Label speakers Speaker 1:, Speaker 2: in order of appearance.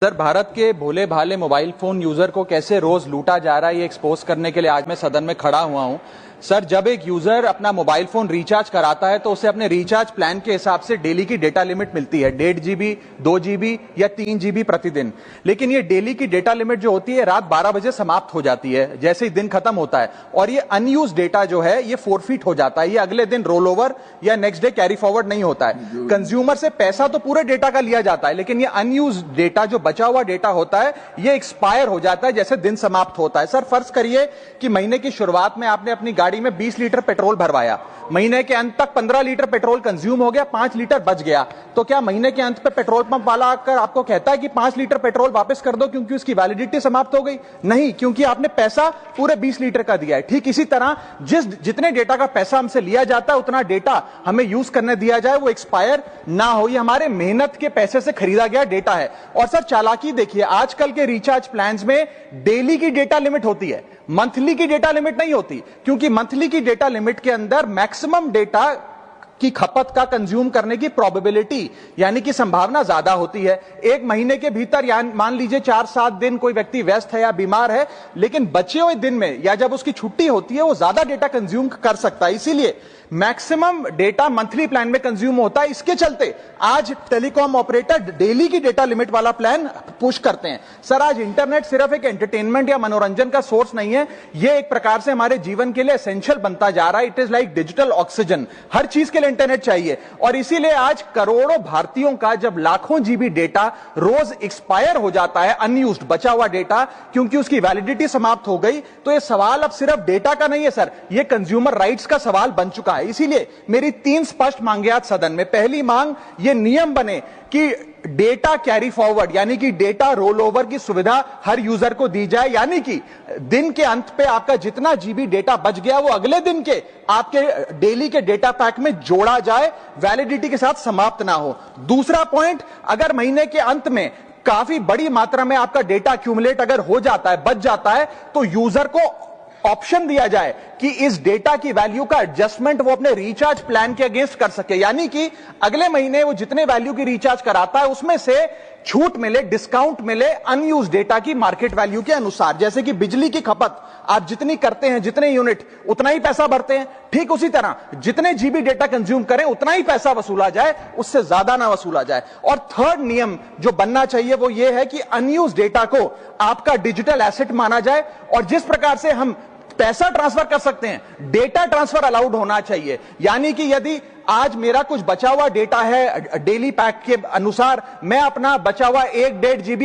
Speaker 1: Sir, Bharat के भोले भाले mobile phone user को कैसे रोज लूटा जा रहा है, ये एक्सपोज करने के लिए आज मैं सदन में खड़ा हुआ हूं। सर, जब एक यूजर अपना मोबाइल फोन रिचार्ज कराता है तो उसे अपने रिचार्ज प्लान के हिसाब से डेली की डेटा लिमिट मिलती है, 1.5 GB, 2 GB या 3 GB प्रतिदिन। लेकिन ये डेली की डेटा लिमिट जो होती है रात 12 बजे समाप्त हो जाती है, जैसे ही दिन खत्म होता है, और ये अनयूज डेटा जो है ये फोरफिट हो जाता है, ये अगले दिन रोल ओवर या नेक्स्ट डे कैरी फॉरवर्ड नहीं होता है। कंज्यूमर से पैसा तो पूरे डेटा का लिया जाता है, लेकिन ये अनयूज डेटा, जो बचा हुआ डेटा होता है, ये एक्सपायर हो जाता है जैसे दिन समाप्त होता है। सर, फर्ज करिए कि महीने की शुरुआत में आपने अपनी गाड़ी में 20 लीटर पेट्रोल भरवाया, महीने के अंत तक 15 लीटर पेट्रोल कंज्यूम हो गया, 5 लीटर बच गया, तो क्या महीने के अंत पे पेट्रोल पंप वाला आकर आपको कहता है कि 5 लीटर पेट्रोल वापस कर दो क्योंकि उसकी वैलिडिटी समाप्त हो गई? नहीं, क्योंकि आपने पैसा पूरे 20 लीटर का दिया है। ठीक इसी तरह जितने डेटा का पैसा हमसे लिया जाता है उतना डेटा हमें यूज करने दिया जाए, वो एक्सपायर ना हो। ये हमारे मेहनत के पैसे से खरीदा गया डेटा है। और सर, चालाकी देखिए, आजकल के रिचार्ज प्लान्स में डेली की डेटा लिमिट होती है, मंथली की डेटा लिमिट नहीं होती, क्योंकि मंथली की डेटा लिमिट के अंदर मैक्सिमम डेटा की खपत का कंज्यूम करने की प्रोबेबिलिटी यानी कि संभावना ज्यादा होती है। एक महीने के भीतर या मान लीजिए 4-7 दिन कोई व्यक्ति व्यस्त है या बीमार है, लेकिन बचे हुए दिन में या जब उसकी छुट्टी होती है वो ज्यादा डेटा कंज्यूम कर सकता है, इसीलिए मैक्सिमम डेटा मंथली प्लान में कंज्यूम होता है। इसके चलते आज टेलीकॉम ऑपरेटर डेली की डेटा लिमिट वाला प्लान पुश करते हैं। सर, आज इंटरनेट सिर्फ एक एंटरटेनमेंट या मनोरंजन का सोर्स नहीं है, यह एक प्रकार से हमारे जीवन के लिए एसेंशियल बनता जा रहा है। It is like digital oxygen, हर चीज के लिए इंटरनेट चाहिए। और इसीलिए आज करोड़ों भारतीयों का जब लाखों जीबी डेटा रोज एक्सपायर हो जाता है, अनयूज्ड बचा हुआ डेटा, क्योंकि उसकी वैलिडिटी समाप्त हो गई, तो यह सवाल अब सिर्फ डेटा का नहीं है सर, यह कंज्यूमर राइट्स का सवाल बन चुका है। इसीलिए मेरी 3 स्पष्ट मांगे आज सदन में। पहली मांग, यह नियम बने कि डेटा कैरी फॉरवर्ड यानी कि डेटा रोल ओवर की सुविधा हर यूजर को दी जाए, यानी कि दिन के अंत पे आपका जितना जीबी डेटा बच गया वो अगले दिन के आपके डेली के डेटा पैक में जोड़ा जाए, वैलिडिटी के साथ समाप्त ना हो। दूसरा पॉइंट, अगर महीने के अंत में काफी बड़ी मात्रा में आपका डेटा एक्यूमुलेट अगर हो जाता है, बच जाता है, तो यूजर को ऑप्शन दिया जाए कि इस डेटा की वैल्यू का एडजस्टमेंट वो अपने रिचार्ज प्लान के अगेंस्ट कर सके, यानी कि अगले महीने वो जितने वैल्यू की रिचार्ज कराता है उसमें से छूट मिले, डिस्काउंट मिले अनयूज डेटा की मार्केट वैल्यू के अनुसार। जैसे कि बिजली की खपत आप जितनी करते हैं, जितने यूनिट, उतना ही पैसा भरते हैं, ठीक उसी तरह जितने जीबी डेटा कंज्यूम करें उतना ही पैसा वसूला जाए, उससे ज्यादा ना वसूला जाए। और थर्ड नियम जो बनना चाहिए वो ये है कि अनयूज डेटा को आपका डिजिटल एसेट माना जाए, और जिस प्रकार से हम पैसा ट्रांसफर कर सकते हैं, डेटा ट्रांसफर अलाउड होना चाहिए। यानी कि यदि आज मेरा कुछ बचा हुआ डेटा है डेली पैक के अनुसार, मैं अपना बचा हुआ 1-1.5 GB